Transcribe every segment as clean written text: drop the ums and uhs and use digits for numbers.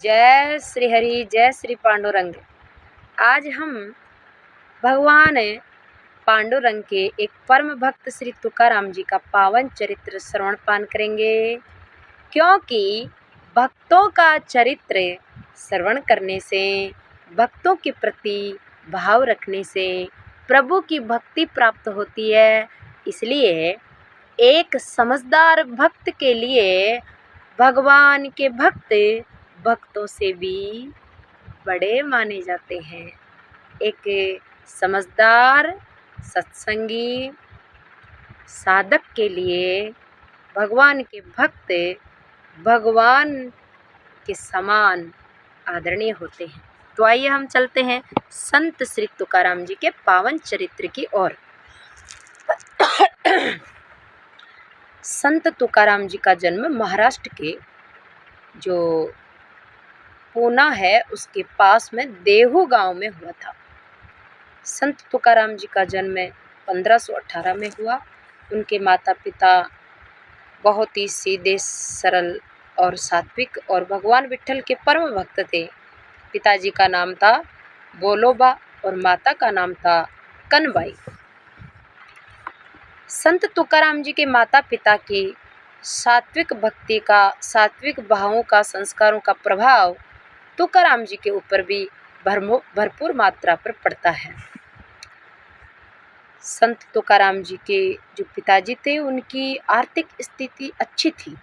जय श्री हरि, जय श्री पांडुरंग। आज हम भगवान पांडुरंग के एक परम भक्त श्री तुकाराम जी का पावन चरित्र श्रवण पान करेंगे, क्योंकि भक्तों का चरित्र श्रवण करने से, भक्तों के प्रति भाव रखने से प्रभु की भक्ति प्राप्त होती है। इसलिए एक समझदार भक्त के लिए भगवान के भक्त भक्तों से भी बड़े माने जाते हैं। एक समझदार सत्संगी साधक के लिए भगवान के भक्त भगवान के समान आदरणीय होते हैं। तो आइए हम चलते हैं संत श्री तुकाराम जी के पावन चरित्र की ओर। संत तुकाराम जी का जन्म महाराष्ट्र के जो पूना है उसके पास में देहू गांव में हुआ था। संत तुकाराम जी का जन्म 1518 में हुआ। उनके माता पिता बहुत ही सीधे सरल और सात्विक और भगवान विट्ठल के परम भक्त थे। पिताजी का नाम था बोलोबा और माता का नाम था कनबाई। संत तुकाराम जी के माता पिता की सात्विक भक्ति का, सात्विक भावों का, संस्कारों का प्रभाव तुकाराम जी के ऊपर भी भरपूर मात्रा पर पड़ता है। संत तुकाराम जी के जो पिताजी थे उनकी आर्थिक स्थिति अच्छी थी।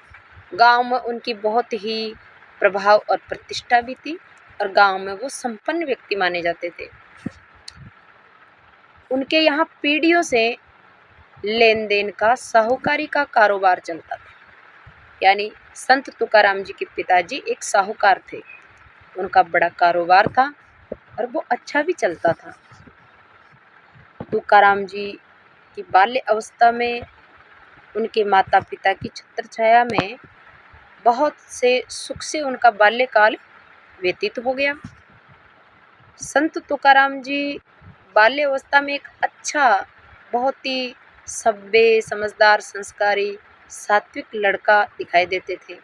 गांव में उनकी बहुत ही प्रभाव और प्रतिष्ठा भी थी और गांव में वो संपन्न व्यक्ति माने जाते थे। उनके यहाँ पीढ़ियों से लेन देन का, साहूकारी का कारोबार चलता था। यानी संत तुकाराम जी के पिताजी एक साहूकार थे। उनका बड़ा कारोबार था और वो अच्छा भी चलता था। तुकाराम जी की बाल्य अवस्था में उनके माता पिता की छत्र छाया में बहुत से सुख से उनका बाल्यकाल व्यतीत हो गया। संत तुकाराम जी बाल्य अवस्था में एक अच्छा, बहुत ही सभ्य, समझदार, संस्कारी, सात्विक लड़का दिखाई देते थे।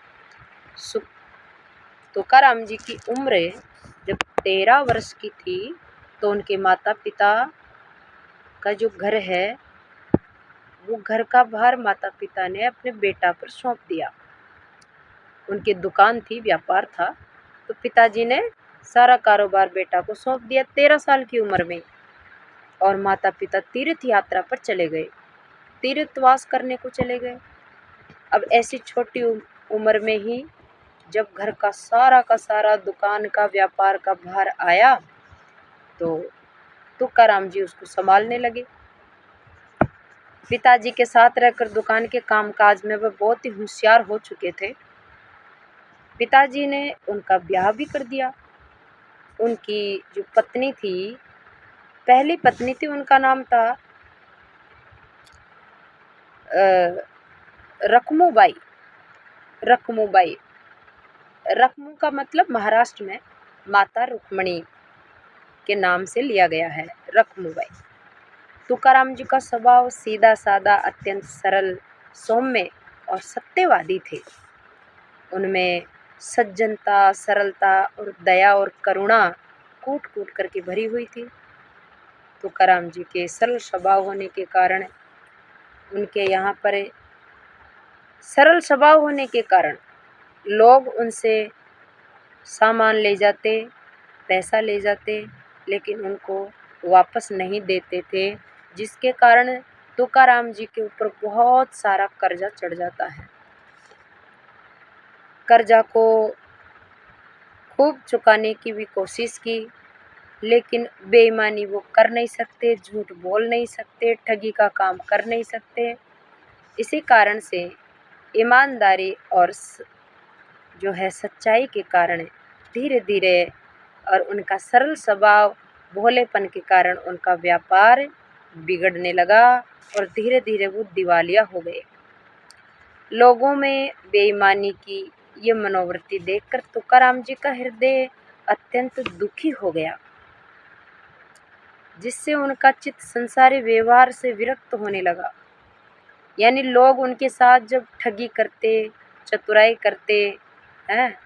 तुकाराम जी की उम्र जब 13 वर्ष की थी तो उनके माता पिता का जो घर है वो घर का भार माता पिता ने अपने बेटा पर सौंप दिया। उनकी दुकान थी, व्यापार था, तो पिताजी ने सारा कारोबार बेटा को सौंप दिया 13 साल की उम्र में। और माता पिता तीर्थ यात्रा पर चले गए, तीर्थवास करने को चले गए। अब ऐसी छोटी उम्र में ही जब घर का सारा दुकान का, व्यापार का भार आया तो तुकाराम जी उसको संभालने लगे। पिताजी के साथ रहकर दुकान के कामकाज में वह बहुत ही होशियार हो चुके थे। पिताजी ने उनका ब्याह भी कर दिया। उनकी जो पत्नी थी, पहली पत्नी थी, उनका नाम था रखमूबाई। रखमू का मतलब महाराष्ट्र में माता रुक्मणी के नाम से लिया गया है, रखमूबाई। तुकाराम जी का स्वभाव सीधा सादा, अत्यंत सरल, सौम्य और सत्यवादी थे। उनमें सज्जनता, सरलता और दया और करुणा कूट कूट करके भरी हुई थी। तुकाराम जी के सरल स्वभाव होने के कारण, उनके यहाँ पर सरल स्वभाव होने के कारण लोग उनसे सामान ले जाते, पैसा ले जाते, लेकिन उनको वापस नहीं देते थे, जिसके कारण तुकाराम जी के ऊपर बहुत सारा कर्जा चढ़ जाता है। कर्जा को खूब चुकाने की भी कोशिश की, लेकिन बेईमानी वो कर नहीं सकते, झूठ बोल नहीं सकते, ठगी का काम कर नहीं सकते। इसी कारण से ईमानदारी और जो है सच्चाई के कारण धीरे धीरे और उनका सरल स्वभाव, भोलेपन के कारण उनका व्यापार बिगड़ने लगा और धीरे धीरे वो दिवालिया हो गए। लोगों में बेईमानी की ये मनोवृत्ति देखकर तुकाराम जी का हृदय अत्यंत दुखी हो गया, जिससे उनका चित्त संसारी व्यवहार से विरक्त होने लगा। यानी लोग उनके साथ जब ठगी करते, चतुराई करते हैं,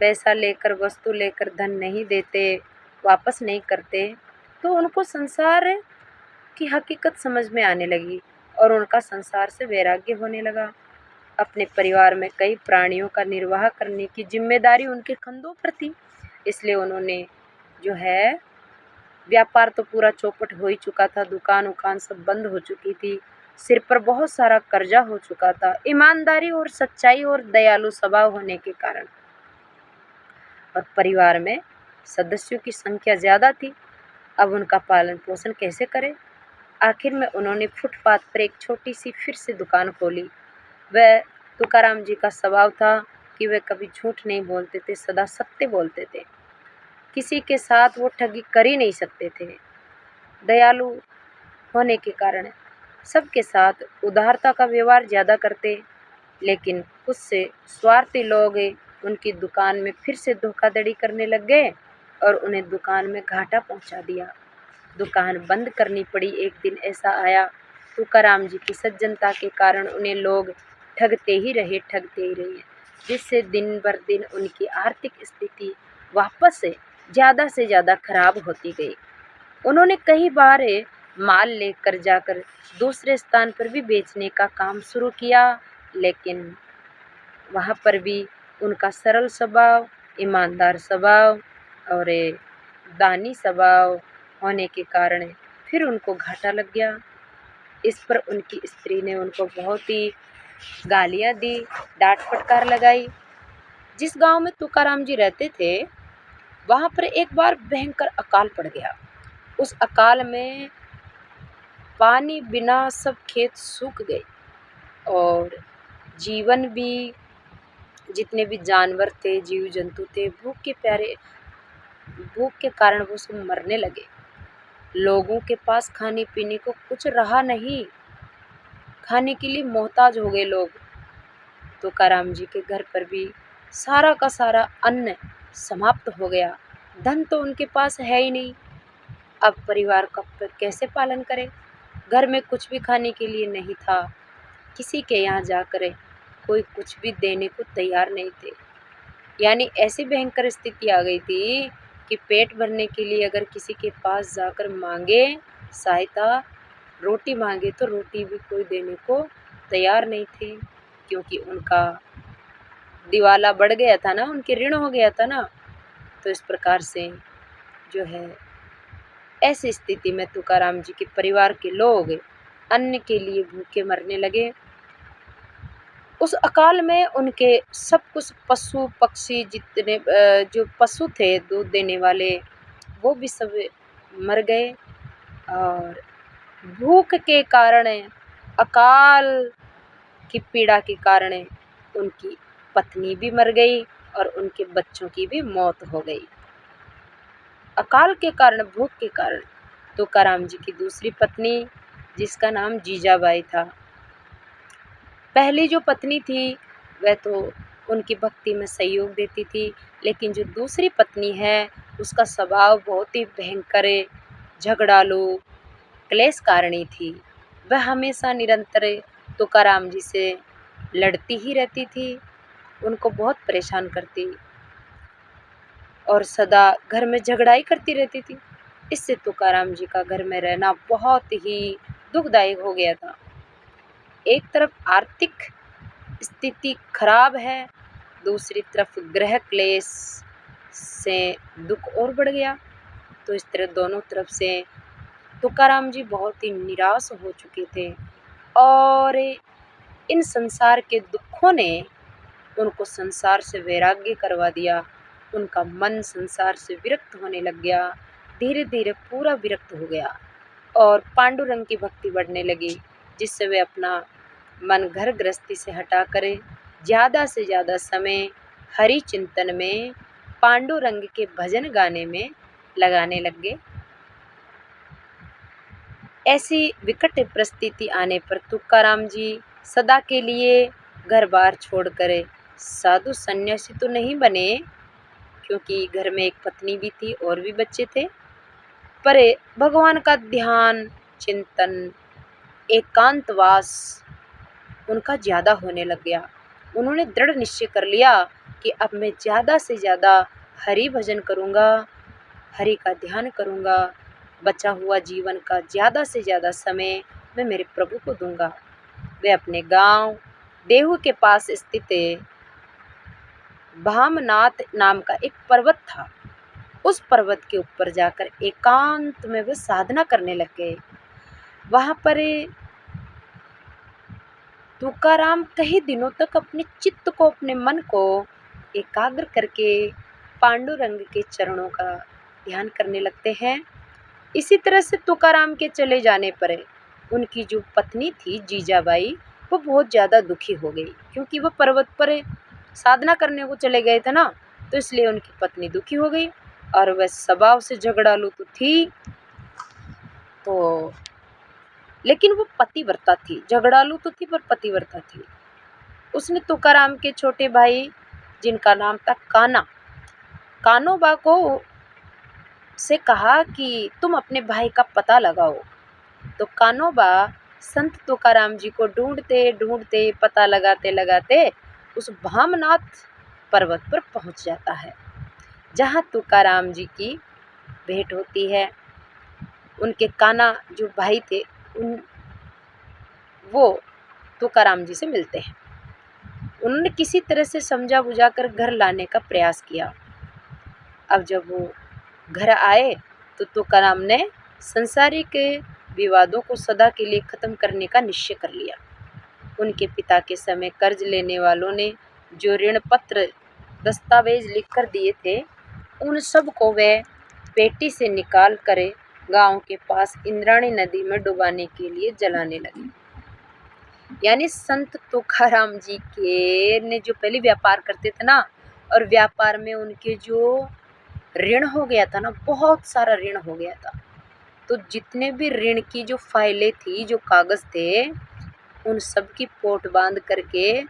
पैसा लेकर, वस्तु लेकर धन नहीं देते, वापस नहीं करते, तो उनको संसार की हकीकत समझ में आने लगी और उनका संसार से वैराग्य होने लगा। अपने परिवार में कई प्राणियों का निर्वाह करने की जिम्मेदारी उनके कंधों पर थी, इसलिए उन्होंने जो है व्यापार तो पूरा चौपट हो ही चुका था, दुकान उकान सब बंद हो चुकी थी, सिर पर बहुत सारा कर्जा हो चुका था, ईमानदारी और सच्चाई और दयालु स्वभाव होने के कारण। और परिवार में सदस्यों की संख्या ज़्यादा थी, अब उनका पालन पोषण कैसे करें। आखिर में उन्होंने फुटपाथ पर एक छोटी सी फिर से दुकान खोली। वह तुकाराम जी का स्वभाव था कि वे कभी झूठ नहीं बोलते थे, सदा सत्य बोलते थे। किसी के साथ वो ठगी कर ही नहीं सकते थे। दयालु होने के कारण सबके साथ उदारता का व्यवहार ज़्यादा करते, लेकिन कुछ से स्वार्थी लोग उनकी दुकान में फिर से धोखाधड़ी करने लग गए और उन्हें दुकान में घाटा पहुंचा दिया। दुकान बंद करनी पड़ी। एक दिन ऐसा आया, तुकाराम जी की सज्जनता के कारण उन्हें लोग ठगते ही रहे, जिससे दिन बर दिन उनकी आर्थिक स्थिति वापस से ज़्यादा खराब होती गई। उन्होंने कई बार माल लेकर जाकर दूसरे स्थान पर भी बेचने का काम शुरू किया, लेकिन वहाँ पर भी उनका सरल स्वभाव, ईमानदार स्वभाव और दानी स्वभाव होने के कारण फिर उनको घाटा लग गया। इस पर उनकी स्त्री ने उनको बहुत ही गालियाँ दी, डांट फटकार लगाई। जिस गांव में तुकाराम जी रहते थे, वहाँ पर एक बार भयंकर अकाल पड़ गया। उस अकाल में पानी बिना सब खेत सूख गए और जीवन भी, जितने भी जानवर थे, जीव जंतु थे, भूख के कारण वो सब मरने लगे। लोगों के पास खाने पीने को कुछ रहा नहीं, खाने के लिए मोहताज हो गए लोग। तुकाराम जी के घर पर भी सारा का सारा अन्न समाप्त हो गया। धन तो उनके पास है ही नहीं, अब परिवार का कैसे पालन करें। घर में कुछ भी खाने के लिए नहीं था, किसी के यहाँ जाकर कोई कुछ भी देने को तैयार नहीं थे। यानी ऐसी भयंकर स्थिति आ गई थी कि पेट भरने के लिए अगर किसी के पास जाकर मांगे सहायता, रोटी मांगे, तो रोटी भी कोई देने को तैयार नहीं थे, क्योंकि उनका दिवाला बढ़ गया था ना, उनके ऋण हो गया था ना। तो इस प्रकार से जो है, ऐसी स्थिति में तुकाराम जी के परिवार के लोग अन्न के लिए भूखे मरने लगे। उस अकाल में उनके सब कुछ पशु पक्षी, जितने जो पशु थे दूध देने वाले, वो भी सब मर गए। और भूख के कारण, अकाल की पीड़ा के कारण उनकी पत्नी भी मर गई और उनके बच्चों की भी मौत हो गई। अकाल के कारण, भूख के कारण तुकाराम जी की दूसरी पत्नी, जिसका नाम जीजाबाई था, पहली जो पत्नी थी वह तो उनकी भक्ति में सहयोग देती थी, लेकिन जो दूसरी पत्नी है उसका स्वभाव बहुत ही भयंकर, झगड़ालू, क्लेशकारिणी थी। वह हमेशा निरंतर तुकाराम जी से लड़ती ही रहती थी, उनको बहुत परेशान करती और सदा घर में झगड़ाई करती रहती थी। इससे तुकाराम जी का घर में रहना बहुत ही दुखदायक हो गया था। एक तरफ आर्थिक स्थिति खराब है, दूसरी तरफ गृह क्लेश से दुख और बढ़ गया। तो इस तरह दोनों तरफ से तुकाराम जी बहुत ही निराश हो चुके थे और इन संसार के दुखों ने उनको संसार से वैराग्य करवा दिया। उनका मन संसार से विरक्त होने लग गया, धीरे धीरे पूरा विरक्त हो गया और पांडुरंग की भक्ति बढ़ने लगी, जिससे वे अपना मन घर गृहस्थी से हटा कर ज़्यादा से ज़्यादा समय हरि चिंतन में, पांडुरंग के भजन गाने में लगाने लग गए। ऐसी विकट परिस्थिति आने पर तुकाराम जी सदा के लिए घर बार छोड़कर साधु सन्यासी तो नहीं बने, क्योंकि घर में एक पत्नी भी थी और भी बच्चे थे, पर भगवान का ध्यान, चिंतन, एकांतवास उनका ज़्यादा होने लग गया। उन्होंने दृढ़ निश्चय कर लिया कि अब मैं ज़्यादा से ज़्यादा हरि भजन करूँगा, हरि का ध्यान करूँगा, बचा हुआ जीवन का ज़्यादा से ज़्यादा समय मैं मेरे प्रभु को दूंगा। वे अपने गांव देहू के पास स्थित भामनाथ नाम का एक पर्वत था। उस पर्वत के ऊपर जाकर एकांत में वे साधना करने लग गए। वहाँ पर तुकाराम कई दिनों तक अपने चित्त को, अपने मन को एकाग्र करके पांडुरंग के चरणों का ध्यान करने लगते हैं। इसी तरह से तुकाराम के चले जाने पर उनकी जो पत्नी थी जीजाबाई, वो बहुत ज़्यादा दुखी हो गई, क्योंकि वो पर्वत पर साधना करने को चले गए थे ना, तो इसलिए उनकी पत्नी दुखी हो गई। और वह स्वभाव से झगड़ालू तो थी, तो लेकिन वो पतिव्रता थी। झगड़ालू तो थी पर पतिव्रता थी। उसने तुकाराम के छोटे भाई, जिनका नाम था कानोबा को से कहा कि तुम अपने भाई का पता लगाओ। तो कानोबा संत तुकाराम जी को ढूंढते ढूंढते, पता लगाते लगाते उस भामनाथ पर्वत पर पहुंच जाता है, जहां तुकाराम जी की भेंट होती है। उनके काना जो भाई थे, वो तुकाराम जी से मिलते हैं। उन्होंने किसी तरह से समझा बुझा कर घर लाने का प्रयास किया। अब जब वो घर आए तो तुकाराम ने संसारिक विवादों को सदा के लिए ख़त्म करने का निश्चय कर लिया। उनके पिता के समय कर्ज लेने वालों ने जो ऋण पत्र दस्तावेज लिख कर दिए थे, उन सब को वे पेटी से निकाल कर गांव के पास इंद्राणी नदी में डुबाने के लिए जलाने लगे। यानी संत तुकाराम जी के ने जो पहले व्यापार करते थे ना, और व्यापार में उनके जो ऋण हो गया था ना, बहुत सारा ऋण हो गया था, तो जितने भी ऋण की जो फाइलें थी, जो कागज़ थे, उन सब की पोट बांध करके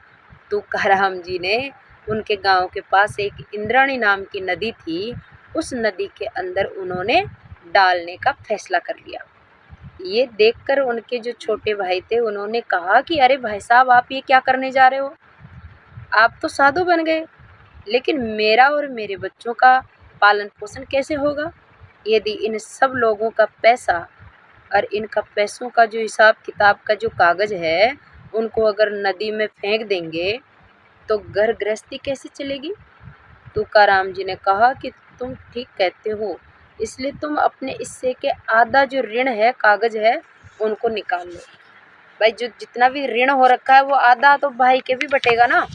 तुकाराम जी ने उनके गांव के पास एक इंद्राणी नाम की नदी थी, उस नदी के अंदर उन्होंने डालने का फैसला कर लिया। ये देखकर उनके जो छोटे भाई थे, उन्होंने कहा कि अरे भाई साहब, आप ये क्या करने जा रहे हो? आप तो साधु बन गए, लेकिन मेरा और मेरे बच्चों का पालन पोषण कैसे होगा यदि इन सब लोगों का पैसा और इनका पैसों का जो हिसाब किताब का जो कागज़ है, उनको अगर नदी में फेंक देंगे तो घर गृहस्थी कैसे चलेगी? तुकाराम जी ने कहा कि तुम ठीक कहते हो, इसलिए तुम अपने हिस्से के आधा जो ऋण है, कागज़ है, उनको निकाल लो। भाई जो जितना भी ऋण हो रखा है, वो आधा तो भाई के भी बटेगा ना।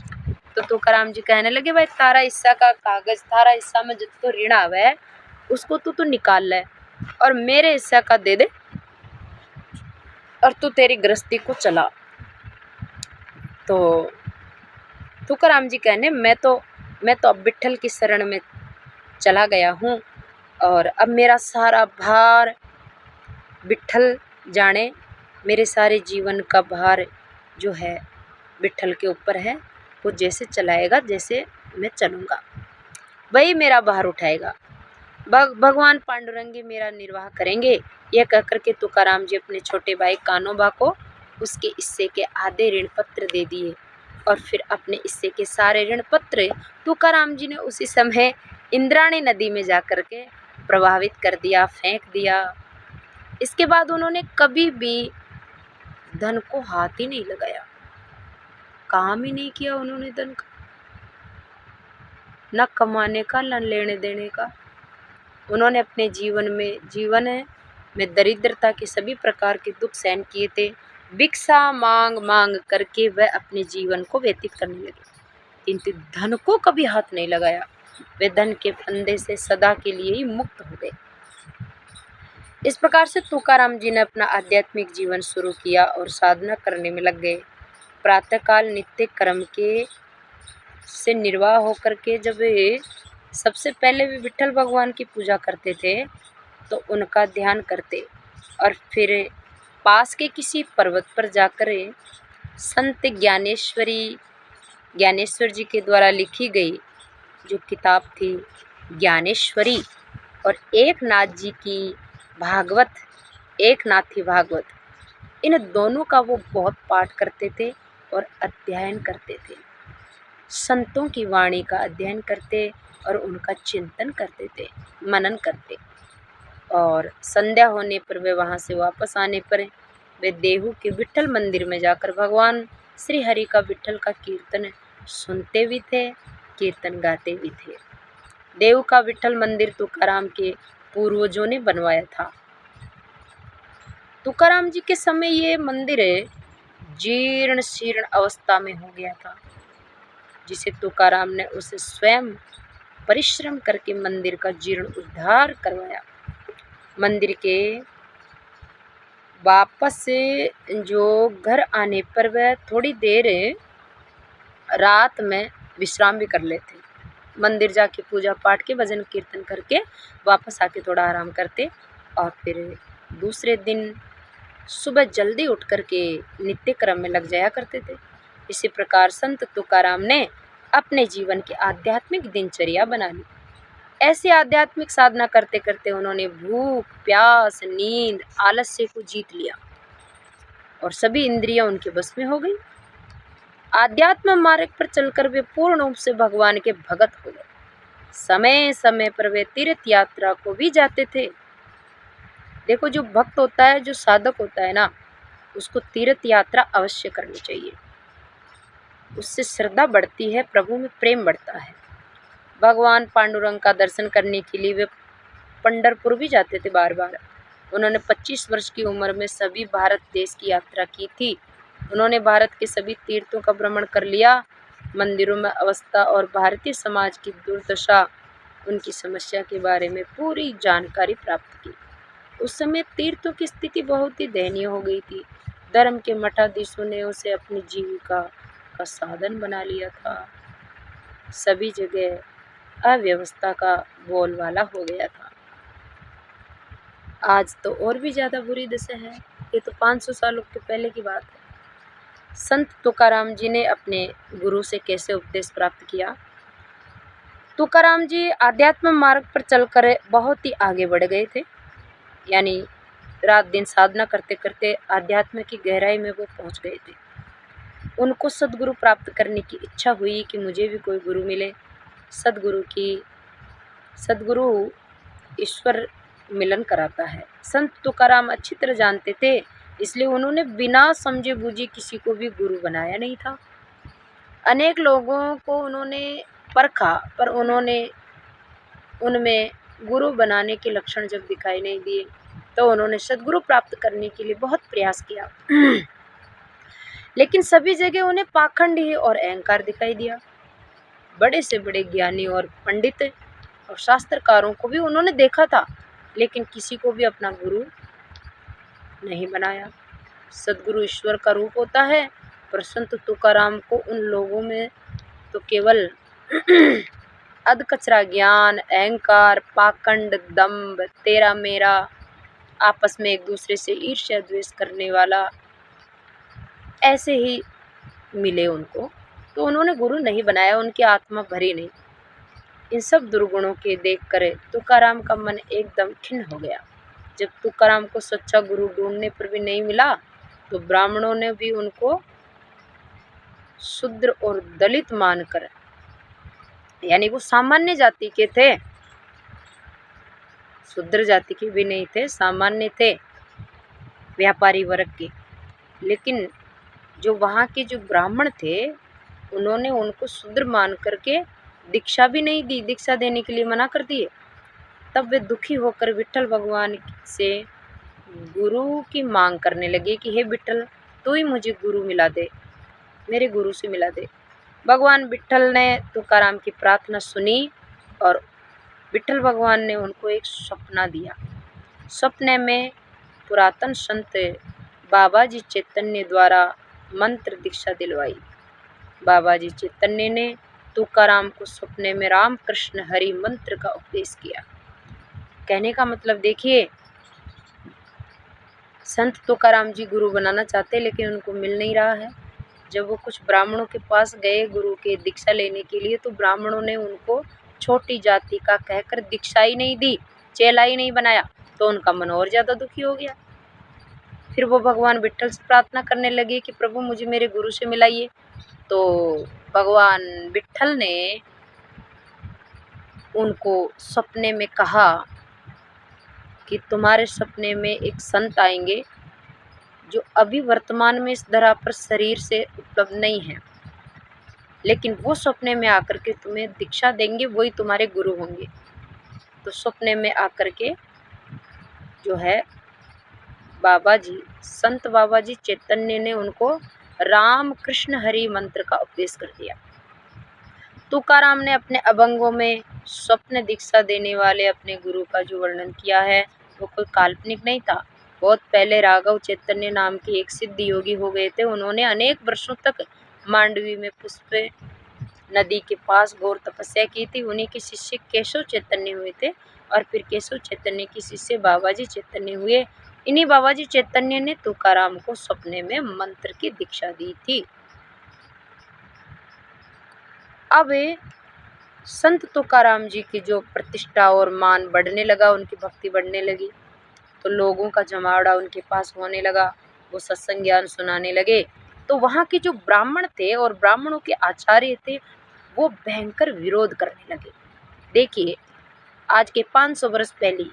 तो तुकाराम जी कहने लगे, भाई तारा हिस्सा का कागज़, तारा हिस्सा में जितना ऋण आवे है, उसको तू निकाल ले और मेरे हिस्सा का दे दे, और तू तेरी गृहस्थी को चला। तो तुकाराम जी कहने, मैं तो अब विट्ठल की शरण में चला गया हूँ, और अब मेरा सारा भार विट्ठल जाने। मेरे सारे जीवन का भार जो है विट्ठल के ऊपर है, वो जैसे चलाएगा, जैसे मैं चलूँगा, वही मेरा भार उठाएगा। भगवान पांडुरंगी मेरा निर्वाह करेंगे। यह कहकर के तुकाराम जी अपने छोटे भाई कानोबा को उसके हिस्से के आधे ऋण पत्र दे दिए, और फिर अपने हिस्से के सारे ऋण पत्र तुकाराम जी ने उसी समय इंद्राणी नदी में जा कर के प्रभावित कर दिया, फेंक दिया। इसके बाद उन्होंने कभी भी धन को हाथ ही नहीं लगाया, काम ही नहीं किया उन्होंने धन का, न कमाने का, न लेने देने का। उन्होंने अपने जीवन में दरिद्रता के सभी प्रकार के दुख सहन किए थे। भिक्षा मांग मांग करके वह अपने जीवन को व्यतीत करने लगे, किंतु धन को कभी हाथ नहीं लगाया। वे धन के फंदे से सदा के लिए ही मुक्त हो गए। इस प्रकार से तुकाराम जी ने अपना आध्यात्मिक जीवन शुरू किया और साधना करने में लग गए। प्रातःकाल नित्य कर्म के से निर्वाह होकर के जब वे सबसे पहले भी विट्ठल भगवान की पूजा करते थे, तो उनका ध्यान करते, और फिर पास के किसी पर्वत पर जाकर संत ज्ञानेश्वर जी के द्वारा लिखी गई जो किताब थी ज्ञानेश्वरी, और एकनाथ जी की भागवत, एकनाथी भागवत, इन दोनों का वो बहुत पाठ करते थे और अध्ययन करते थे। संतों की वाणी का अध्ययन करते और उनका चिंतन करते थे, मनन करते। और संध्या होने पर वे वहाँ से वापस आने पर वे देहू के विट्ठल मंदिर में जाकर भगवान श्री हरि का विट्ठल का कीर्तन सुनते भी थे, कीर्तन गाते भी थे। देहू का विट्ठल मंदिर तुकाराम के पूर्वजों ने बनवाया था। तुकाराम जी के समय ये मंदिर जीर्ण शीर्ण अवस्था में हो गया था, जिसे तुकाराम ने उसे स्वयं परिश्रम करके मंदिर का जीर्ण उद्धार करवाया। मंदिर के वापस जो घर आने पर वह थोड़ी देर रात में विश्राम भी कर लेते। मंदिर जाके पूजा पाठ के भजन कीर्तन करके वापस आके थोड़ा आराम करते और फिर दूसरे दिन सुबह जल्दी उठ करके नित्य क्रम में लग जाया करते थे। इसी प्रकार संत तुकाराम ने अपने जीवन की आध्यात्मिक दिनचर्या बना ली। ऐसी आध्यात्मिक साधना करते करते उन्होंने भूख, प्यास, नींद, आलस्य को जीत लिया और सभी इंद्रियां उनके बस में हो गई। आध्यात्म मार्ग पर चलकर वे पूर्ण रूप से भगवान के भगत हो गए। समय समय पर वे तीर्थ यात्रा को भी जाते थे। देखो, जो भक्त होता है, जो साधक होता है ना, उसको तीर्थ यात्रा अवश्य करनी चाहिए। उससे श्रद्धा बढ़ती है, प्रभु में प्रेम बढ़ता है। भगवान पांडुरंग का दर्शन करने के लिए वे पंढरपुर भी जाते थे बार बार। उन्होंने 25 वर्ष की उम्र में सभी भारत देश की यात्रा की थी। उन्होंने भारत के सभी तीर्थों का भ्रमण कर लिया, मंदिरों में अवस्था और भारतीय समाज की दुर्दशा, उनकी समस्या के बारे में पूरी जानकारी प्राप्त की। उस समय तीर्थों की स्थिति बहुत ही दयनीय हो गई थी। धर्म के मठाधीशों ने उसे अपनी जीविका का साधन बना लिया था। सभी जगह अव्यवस्था का बोलबाला हो गया था। आज तो और भी ज़्यादा बुरी दशा है। ये तो 500 सालों के पहले की बात है। संत तुकाराम जी ने अपने गुरु से कैसे उपदेश प्राप्त किया। तुकाराम जी आध्यात्म मार्ग पर चलकर बहुत ही आगे बढ़ गए थे। यानी रात दिन साधना करते करते आध्यात्म की गहराई में वो पहुंच गए थे। उनको सदगुरु प्राप्त करने की इच्छा हुई कि मुझे भी कोई गुरु मिले। सदगुरु ईश्वर मिलन कराता है। संत तुकाराम अच्छी तरह जानते थे, इसलिए उन्होंने बिना समझे बूझे किसी को भी गुरु बनाया नहीं था। अनेक लोगों को उन्होंने परखा, पर उन्होंने उनमें गुरु बनाने के लक्षण जब दिखाई नहीं दिए तो उन्होंने सदगुरु प्राप्त करने के लिए बहुत प्रयास किया। लेकिन सभी जगह उन्हें पाखंड ही और अहंकार दिखाई दिया। बड़े से बड़े ज्ञानी और पंडित और शास्त्रकारों को भी उन्होंने देखा था, लेकिन किसी को भी अपना गुरु नहीं बनाया। सदगुरु ईश्वर का रूप होता है, पर संत तुकाराम को उन लोगों में तो केवल अधकचरा ज्ञान, अहंकार, पाखंड, दंभ, तेरा मेरा, आपस में एक दूसरे से ईर्ष्या द्वेष करने वाला, ऐसे ही मिले उनको, तो उन्होंने गुरु नहीं बनाया, उनकी आत्मा भरी नहीं। इन सब दुर्गुणों के देखकर तुकाराम का मन एकदम खिन्न हो गया। जब तुकाराम को सच्चा गुरु ढूंढने पर भी नहीं मिला तो ब्राह्मणों ने भी उनको शूद्र और दलित मानकर, यानी वो सामान्य जाति के थे, शूद्र जाति के भी नहीं थे, सामान्य थे, व्यापारी वर्ग के। लेकिन जो वहाँ के जो ब्राह्मण थे उन्होंने उनको शूद्र मान करके दीक्षा भी नहीं दी, दीक्षा देने के लिए मना कर दिए। तब वे दुखी होकर विट्ठल भगवान से गुरु की मांग करने लगे कि हे विट्ठल, तू ही मुझे गुरु मिला दे, मेरे गुरु से मिला दे। भगवान विट्ठल ने तुकाराम की प्रार्थना सुनी और विट्ठल भगवान ने उनको एक सपना दिया। सपने में पुरातन संत बाबा जी चैतन्य द्वारा मंत्र दीक्षा दिलवाई। बाबा जी चैतन्य ने तुकाराम को सपने में राम कृष्ण हरि मंत्र का उपदेश किया। कहने का मतलब देखिए, संत तुकाराम जी गुरु बनाना चाहते लेकिन उनको मिल नहीं रहा है। जब वो कुछ ब्राह्मणों के पास गए गुरु के दीक्षा लेने के लिए, तो ब्राह्मणों ने उनको छोटी जाति का कहकर दीक्षा ही नहीं दी, चेला ही नहीं बनाया, तो उनका मन और ज़्यादा दुखी हो गया। फिर वो भगवान विट्ठल से प्रार्थना करने लगे कि प्रभु मुझे मेरे गुरु से मिलाइए। तो भगवान विट्ठल ने उनको सपने में कहा कि तुम्हारे सपने में एक संत आएंगे जो अभी वर्तमान में इस धरा पर शरीर से उपलब्ध नहीं है, लेकिन वो सपने में आकर के तुम्हें दीक्षा देंगे, वही तुम्हारे गुरु होंगे। तो सपने में आकर के जो है बाबा जी, संत बाबा जी चैतन्य ने उनको राम कृष्ण हरि मंत्र का उपदेश कर दिया। तुकाराम ने अपने अभंगों में स्वप्न दीक्षा देने वाले अपने गुरु का जो वर्णन किया है वो कोई काल्पनिक नहीं था। बहुत पहले राघव चैतन्य नाम के एक सिद्ध योगी हो गए थे। उन्होंने अनेक वर्षों तक मांडवी में पुष्प नदी के पास घोर तपस्या की थी। उन्हीं के शिष्य केशव चैतन्य हुए थे और फिर केशव चैतन्य के शिष्य बाबाजी चैतन्य हुए। इन्हीं बाबाजी चैतन्य ने तुकाराम को सपने में मंत्र की दीक्षा दी थी। अब संत तुकाराम जी की जो प्रतिष्ठा और मान बढ़ने लगा, उनकी भक्ति बढ़ने लगी, तो लोगों का जमावड़ा उनके पास होने लगा। वो सत्संग ज्ञान सुनाने लगे। तो वहाँ के जो ब्राह्मण थे और ब्राह्मणों के आचार्य थे वो भयंकर विरोध करने लगे। देखिए, आज के 500 वर्ष पहले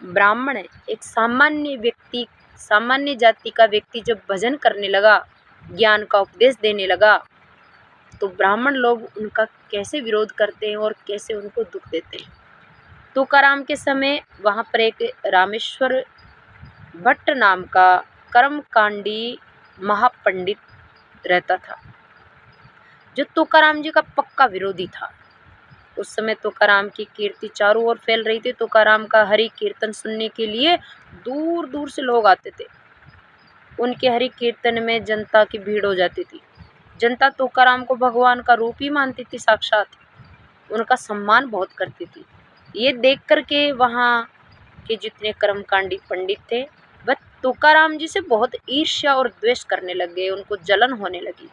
ब्राह्मण एक सामान्य व्यक्ति, सामान्य जाति का व्यक्ति जब भजन करने लगा, ज्ञान का उपदेश देने लगा, तो ब्राह्मण लोग उनका कैसे विरोध करते हैं और कैसे उनको दुख देते हैं। तुकाराम के समय वहाँ पर एक रामेश्वर भट्ट नाम का कर्मकांडी महापंडित रहता था, जो तुकाराम जी का पक्का विरोधी था। उस समय तुकाराम की कीर्ति चारों ओर फैल रही थी। तुकाराम का हरि कीर्तन सुनने के लिए दूर दूर से लोग आते थे। उनके हरि कीर्तन में जनता की भीड़ हो जाती थी। जनता तुकाराम को भगवान का रूप ही मानती थी, साक्षात उनका सम्मान बहुत करती थी। ये देख करके वहाँ के जितने कर्मकांडी पंडित थे वह तुकाराम जी से बहुत ईर्ष्या और द्वेष करने लग गए, उनको जलन होने लगी।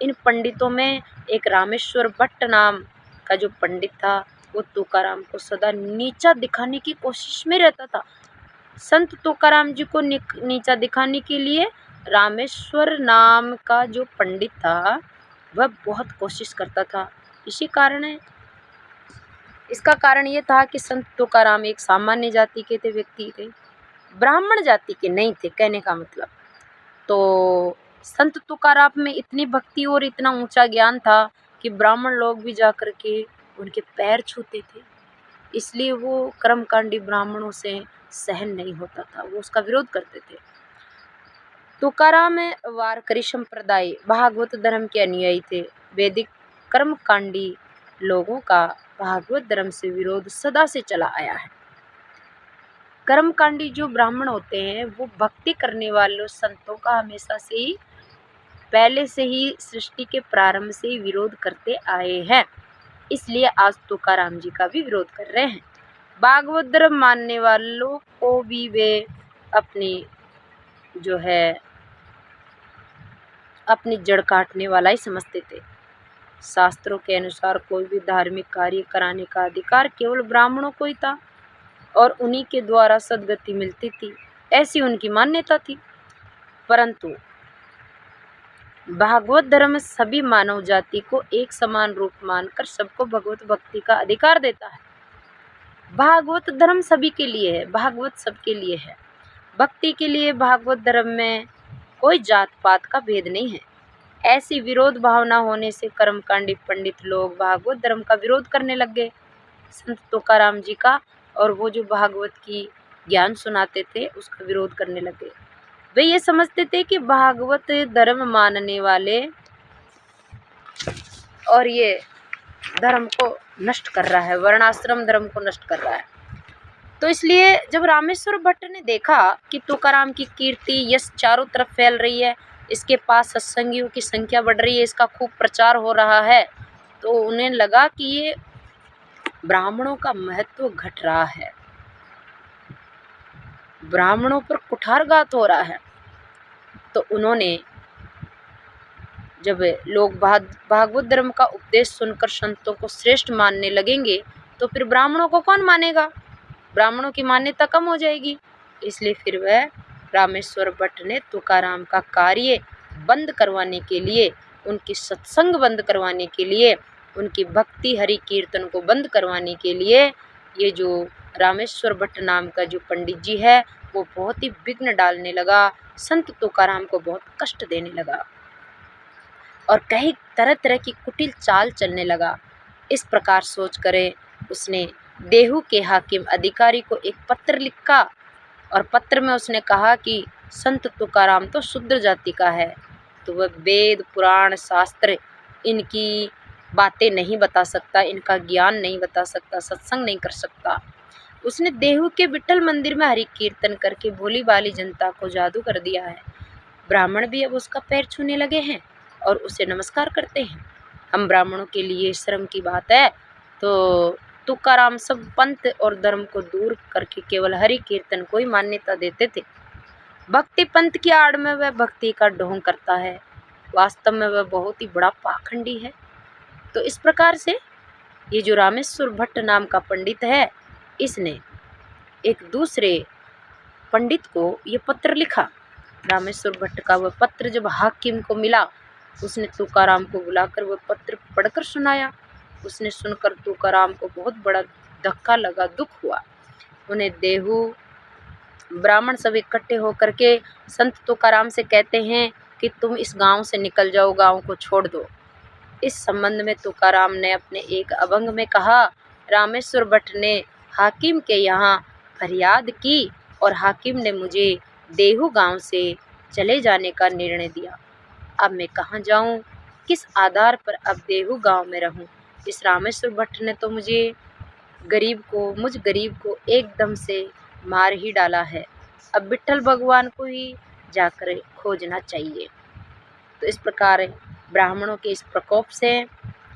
इन पंडितों में एक रामेश्वर भट्ट नाम का जो पंडित था वो तुकाराम को सदा नीचा दिखाने की कोशिश में रहता था। संत तुकाराम जी को नीचा दिखाने के लिए रामेश्वर नाम का जो पंडित था वह बहुत कोशिश करता था। इसका कारण ये था कि संत तुकाराम एक सामान्य जाति के व्यक्ति थे, ब्राह्मण जाति के नहीं थे, कहने का मतलब। तो संत तुकाराम में इतनी भक्ति और इतना ऊंचा ज्ञान था कि ब्राह्मण लोग भी जाकर के उनके पैर छूते थे। इसलिए वो कर्मकांडी ब्राह्मणों से सहन नहीं होता था, वो उसका विरोध करते थे। तुकाराम वारकरी संप्रदाय भागवत धर्म के अनुयायी थे। वैदिक कर्मकांडी लोगों का भागवत धर्म से विरोध सदा से चला आया है। कर्मकांडी जो ब्राह्मण होते हैं वो भक्ति करने वालों संतों का हमेशा से ही, पहले से ही, सृष्टि के प्रारंभ से ही विरोध करते आए हैं। इसलिए आज तुकाराम जी का भी विरोध कर रहे हैं। भागवत धर्म मानने वालों को भी वे अपनी जड़ काटने वाला ही समझते थे। शास्त्रों के अनुसार कोई भी धार्मिक कार्य कराने का अधिकार केवल ब्राह्मणों को ही था और उन्हीं के द्वारा सद्गति मिलती थी, ऐसी उनकी मान्यता थी। परंतु भागवत धर्म सभी मानव जाति को एक समान रूप मानकर सबको भगवत भक्ति का अधिकार देता है। भागवत धर्म सभी के लिए है, भागवत सबके लिए है। भक्ति के लिए भागवत धर्म में कोई जात पात का भेद नहीं है। ऐसी विरोध भावना होने से कर्मकांडी पंडित लोग भागवत धर्म का विरोध करने लग गए, संत तुकाराम जी का, और वो जो भागवत की ज्ञान सुनाते थे उसका विरोध करने लगे। वे ये समझते थे कि भागवत धर्म मानने वाले और ये धर्म को नष्ट कर रहा है, वर्णाश्रम धर्म को नष्ट कर रहा है। तो इसलिए जब रामेश्वर भट्ट ने देखा कि तुकाराम की कीर्ति यश चारों तरफ फैल रही है, इसके पास सत्संगियों की संख्या बढ़ रही है, इसका खूब प्रचार हो रहा है, तो उन्हें लगा कि ये ब्राह्मणों का महत्व घट रहा है, ब्राह्मणों पर कुठारघात हो रहा है। तो उन्होंने, जब लोग भागवत धर्म का उपदेश सुनकर संतों को श्रेष्ठ मानने लगेंगे तो फिर ब्राह्मणों को कौन मानेगा, ब्राह्मणों की मान्यता कम हो जाएगी। इसलिए फिर वह रामेश्वर भट्ट ने तुकाराम का कार्य बंद करवाने के लिए उनकी सत्संग बंद करवाने के लिए, उनकी भक्ति हरि कीर्तन को बंद करवाने के लिए ये जो रामेश्वर भट्ट नाम का जो पंडित जी है वो बहुत ही विघ्न डालने लगा, संत तुकाराम को बहुत कष्ट देने लगा और कई तरह तरह की कुटिल चाल चलने लगा। इस प्रकार सोच करे उसने देहू के हाकिम अधिकारी को एक पत्र लिखा और पत्र में उसने कहा कि संत तुकाराम तो शूद्र जाति का है, तो वह वेद पुराण शास्त्र इनकी बातें नहीं बता सकता, इनका ज्ञान नहीं बता सकता, सत्संग नहीं कर सकता। उसने देहू के विठल मंदिर में हरि कीर्तन करके भोली भाली जनता को जादू कर दिया है। ब्राह्मण भी अब उसका पैर छूने लगे हैं और उसे नमस्कार करते हैं। हम ब्राह्मणों के लिए शर्म की बात है। तो तुकाराम सब पंथ और धर्म को दूर करके केवल हरि कीर्तन को ही मान्यता देते थे। भक्ति पंथ की आड़ में वह भक्ति का ढोंग करता है, वास्तव में वह बहुत ही बड़ा पाखंडी है। तो इस प्रकार से ये जो रामेश्वर भट्ट नाम का पंडित है, इसने एक दूसरे पंडित को ये पत्र लिखा। रामेश्वर भट्ट का वह पत्र जब हाकिम को मिला, उसने तुकाराम को बुलाकर वह पत्र पढ़कर सुनाया। उसने सुनकर तुकाराम को बहुत बड़ा धक्का लगा, दुख हुआ। उन्हें देहू ब्राह्मण सब इकट्ठे होकर के संत तुकाराम से कहते हैं कि तुम इस गांव से निकल जाओ, गांव को छोड़ दो। इस संबंध में तुकाराम ने अपने एक अभंग में कहा, रामेश्वर भट्ट ने हाकिम के यहाँ फरियाद की और हाकिम ने मुझे देहू गांव से चले जाने का निर्णय दिया। अब मैं कहाँ जाऊँ, किस आधार पर अब देहू गांव में रहूँ। इस रामेश्वर भट्ट ने तो मुझ गरीब को एकदम से मार ही डाला है। अब विठल भगवान को ही जाकर खोजना चाहिए। तो इस प्रकार ब्राह्मणों के इस प्रकोप से,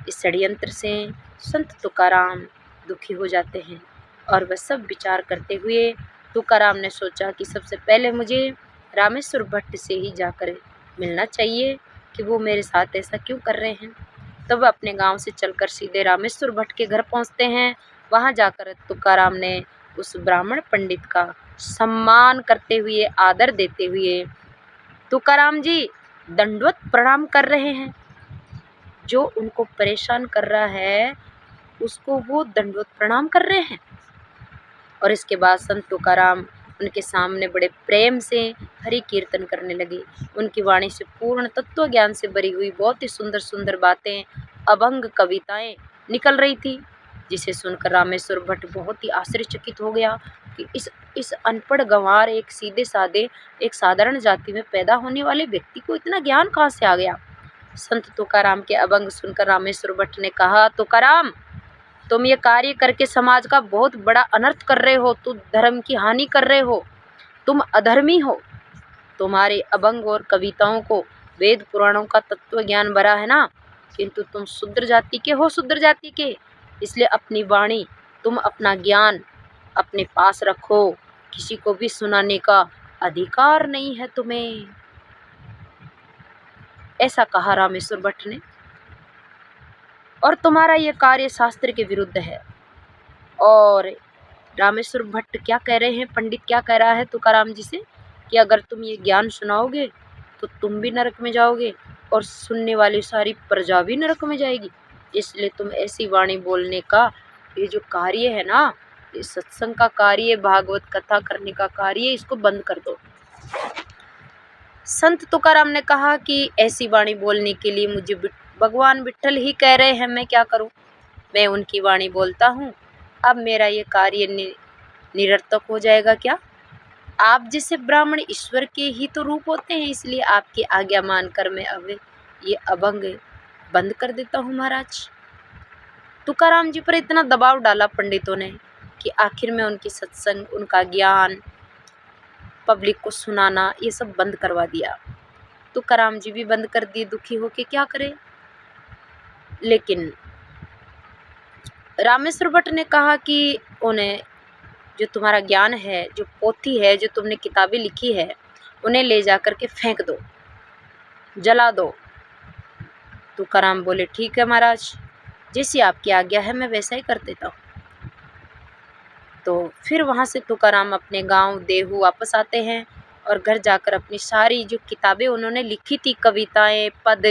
इस षड्यंत्र से संत तुकाराम दुखी हो जाते हैं और वह सब विचार करते हुए तुकाराम ने सोचा कि सबसे पहले मुझे रामेश्वर भट्ट से ही जाकर मिलना चाहिए कि वो मेरे साथ ऐसा क्यों कर रहे हैं। तब वह अपने गांव से चलकर सीधे रामेश्वर भट्ट के घर पहुंचते हैं। वहां जाकर तुकाराम ने उस ब्राह्मण पंडित का सम्मान करते हुए, आदर देते हुए तुकाराम जी दंडवत प्रणाम कर रहे हैं। जो उनको परेशान कर रहा है उसको वो दंडवत प्रणाम कर रहे हैं। और इसके बाद संत तुकाराम उनके सामने बड़े प्रेम से हरि कीर्तन करने लगे। उनकी वाणी से पूर्ण तत्व ज्ञान से भरी हुई बहुत ही सुंदर सुंदर बातें, अभंग कविताएं निकल रही थी, जिसे सुनकर रामेश्वर भट्ट बहुत ही आश्चर्यचकित हो गया कि इस अनपढ़ गंवार, एक सीधे साधे, एक साधारण जाति में पैदा होने वाले व्यक्ति को इतना ज्ञान कहाँ से आ गया। संत तुकाराम के अभंग सुनकर रामेश्वर भट्ट ने कहा, तुकाराम तुम ये कार्य करके समाज का बहुत बड़ा अनर्थ कर रहे हो, तुम धर्म की हानि कर रहे हो, तुम अधर्मी हो। तुम्हारे अभंग और कविताओं को वेद पुराणों का तत्व ज्ञान भरा है ना, किंतु तुम शूद्र जाति के हो, शूद्र जाति के। इसलिए अपनी वाणी, तुम अपना ज्ञान अपने पास रखो, किसी को भी सुनाने का अधिकार नहीं है तुम्हें। ऐसा कहा रामेश्वर भट्ट ने। और तुम्हारा ये कार्य शास्त्र के विरुद्ध है। और रामेश्वर भट्ट क्या कह रहे हैं, पंडित क्या कह रहा है तुकाराम जी से कि अगर तुम ये ज्ञान सुनाओगे तो तुम भी नरक में जाओगे और सुनने वाली सारी प्रजा भी नरक में जाएगी। इसलिए तुम ऐसी वाणी बोलने का ये जो कार्य है ना, ये सत्संग का कार्य, भागवत कथा करने का कार्य, इसको बंद कर दो। संत तुकाराम ने कहा कि ऐसी वाणी बोलने के लिए मुझे भगवान विठल ही कह रहे हैं, मैं क्या करूं। मैं उनकी वाणी बोलता हूं, अब मेरा ये कार्य निरर्थक हो जाएगा क्या। आप जैसे ब्राह्मण ईश्वर के ही तो रूप होते हैं, इसलिए आपकी आज्ञा मानकर मैं अब ये अभंग बंद कर देता हूं महाराज। तुकाराम जी पर इतना दबाव डाला पंडितों ने कि आखिर में उनकी सत्संग, उनका ज्ञान, पब्लिक को सुनाना, ये सब बंद करवा दिया। तुकाराम जी भी बंद कर दिए, दुखी होके क्या करें। लेकिन रामेश्वर भट्ट ने कहा कि उन्हें जो तुम्हारा ज्ञान है, जो पोथी है, जो तुमने किताबें लिखी है, उन्हें ले जा कर के फेंक दो, जला दो। तुकाराम बोले, ठीक है महाराज, जैसी आपकी आज्ञा है मैं वैसा ही कर देता हूँ। तो फिर वहाँ से तुकाराम अपने गांव देहू वापस आते हैं और घर जाकर अपनी सारी जो किताबें उन्होंने लिखी थी, कविताएं, पद,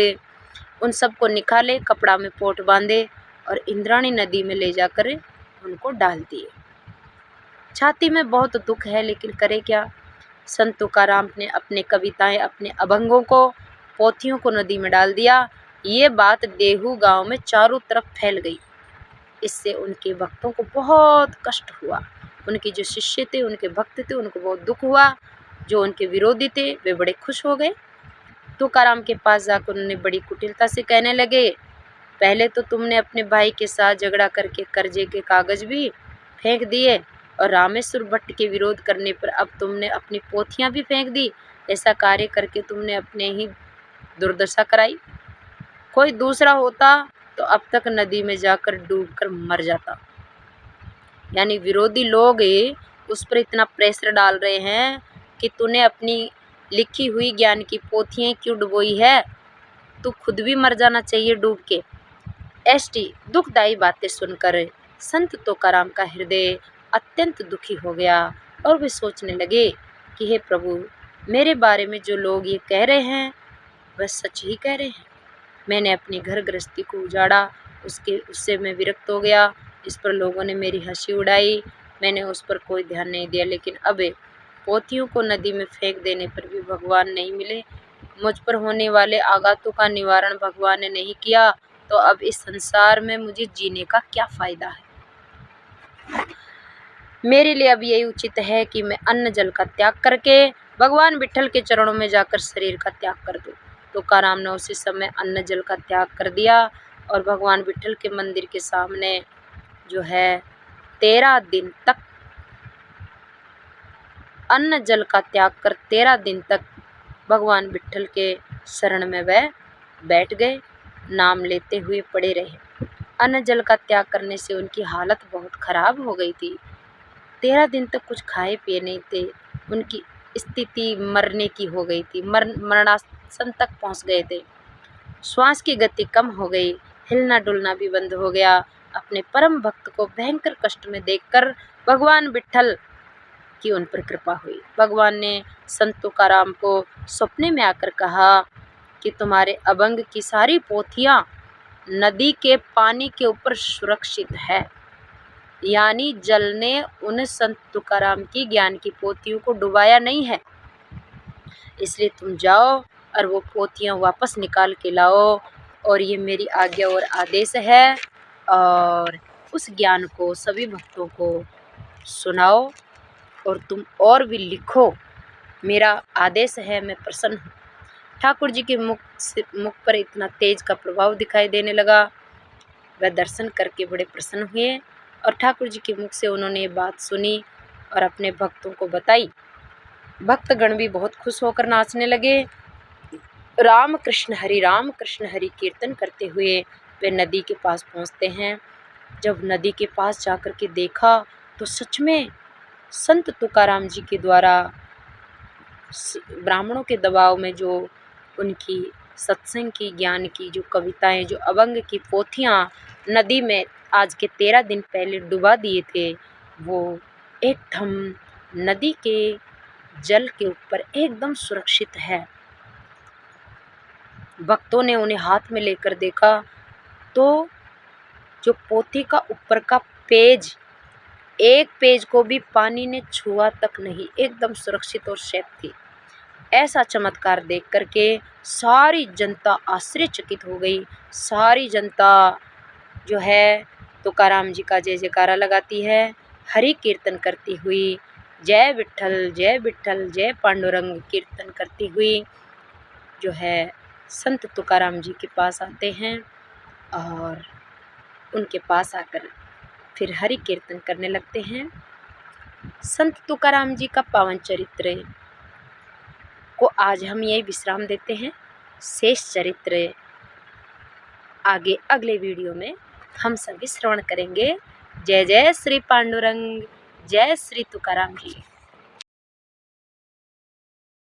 उन सबको निकाले, कपड़ा में पोट बांधे और इंद्राणी नदी में ले जाकर उनको डाल दिए। छाती में बहुत दुख है, लेकिन करे क्या। संत तुकाराम ने अपने कविताएं, अपने अभंगों को, पोथियों को नदी में डाल दिया। ये बात देहू गांव में चारों तरफ फैल गई। इससे उनके भक्तों को बहुत कष्ट हुआ। उनके जो शिष्य थे, उनके भक्त थे, उनको बहुत दुख हुआ। जो उनके विरोधी थे वे बड़े खुश हो गए। तुकाराम के पास जाकर उन्होंने बड़ी कुटिलता से कहने लगे, पहले तो तुमने अपने भाई के साथ झगड़ा करके कर्जे के कागज भी फेंक दिए और रामेश्वर भट्ट के विरोध करने पर अब तुमने अपनी पोथियां भी फेंक दी। ऐसा कार्य करके तुमने अपने ही दुर्दशा कराई। कोई दूसरा होता तो अब तक नदी में जाकर डूबकर मर जाता। यानी विरोधी लोग उस पर इतना प्रेशर डाल रहे हैं कि तूने अपनी लिखी हुई ज्ञान की पोथियां क्यों डुबोई है, तू खुद भी मर जाना चाहिए डूब के। एसटी दुखदायी बातें सुनकर संत तुकाराम का हृदय अत्यंत दुखी हो गया और वे सोचने लगे कि हे प्रभु, मेरे बारे में जो लोग ये कह रहे हैं वह सच ही कह रहे हैं। मैंने अपनी घर गृहस्थी को उजाड़ा, उससे मैं विरक्त हो गया। इस पर लोगों ने मेरी हंसी उड़ाई, मैंने उस पर कोई ध्यान नहीं दिया। लेकिन अब पोथियों को नदी में फेंक देने पर भी भगवान नहीं मिले। मुझ पर होने वाले आघातों का निवारण भगवान ने नहीं किया, तो अब इस संसार में मुझे जीने का क्या फायदा है। मेरे लिए अब यही उचित है कि मैं अन्न जल का त्याग करके भगवान विट्ठल के चरणों में जाकर शरीर का त्याग कर दूं। तुकाराम ने उसी समय अन्न जल का त्याग कर दिया और भगवान विट्ठल के मंदिर के सामने जो है 13 दिन तक अन्न जल का त्याग कर 13 दिन तक भगवान विट्ठल के शरण में वह बैठ गए, नाम लेते हुए पड़े रहे। अन्न जल का त्याग करने से उनकी हालत बहुत खराब हो गई थी। 13 दिन तक कुछ खाए पिए नहीं थे। उनकी स्थिति मरने की हो गई थी, मरणासन तक पहुंच गए थे। श्वास की गति कम हो गई, हिलना डुलना भी बंद हो गया। अपने परम भक्त को भयंकर कष्ट में देखकर भगवान विट्ठल की उन पर कृपा हुई। भगवान ने संत तुकाराम को सपने में आकर कहा कि तुम्हारे अभंग की सारी पोथियां नदी के पानी के ऊपर सुरक्षित है। यानी जल ने उन संत तुकाराम की ज्ञान की पोथियों को डुबाया नहीं है। इसलिए तुम जाओ और वो पोथियां वापस निकाल के लाओ, और ये मेरी आज्ञा और आदेश है। और उस ज्ञान को सभी भक्तों को सुनाओ और तुम और भी लिखो। मेरा आदेश है, मैं प्रसन्न हूँ। ठाकुर जी के मुख पर इतना तेज का प्रभाव दिखाई देने लगा। वह दर्शन करके बड़े प्रसन्न हुए और ठाकुर जी के मुख से उन्होंने ये बात सुनी और अपने भक्तों को बताई। भक्तगण भी बहुत खुश होकर नाचने लगे। राम कृष्ण हरि कीर्तन करते हुए वे नदी के पास पहुंचते हैं। जब नदी के पास जाकर के देखा तो सच में संत तुकाराम जी के द्वारा ब्राह्मणों के दबाव में जो उनकी सत्संग की, ज्ञान की जो कविताएं, जो अभंग की पोथियां नदी में आज के 13 दिन पहले डुबा दिए थे, वो एकदम नदी के जल के ऊपर एकदम सुरक्षित है। भक्तों ने उन्हें हाथ में लेकर देखा तो जो पोथी का ऊपर का पेज, एक पेज को भी पानी ने छुआ तक नहीं, एकदम सुरक्षित और सेफ थी। ऐसा चमत्कार देख करके सारी जनता आश्चर्यचकित हो गई। सारी जनता जो है तुकाराम जी का जय जयकारा लगाती है, हरि कीर्तन करती हुई, जय विट्ठल जय पांडुरंग कीर्तन करती हुई जो है संत तुकाराम जी के पास आते हैं और उनके पास आकर फिर हरि कीर्तन करने लगते हैं। संत तुकाराम जी का पावन चरित्र को आज हम यही विश्राम देते हैं। शेष चरित्र आगे अगले वीडियो में हम सभी श्रवण करेंगे। जय जय श्री पांडुरंग, जय श्री तुकाराम जी।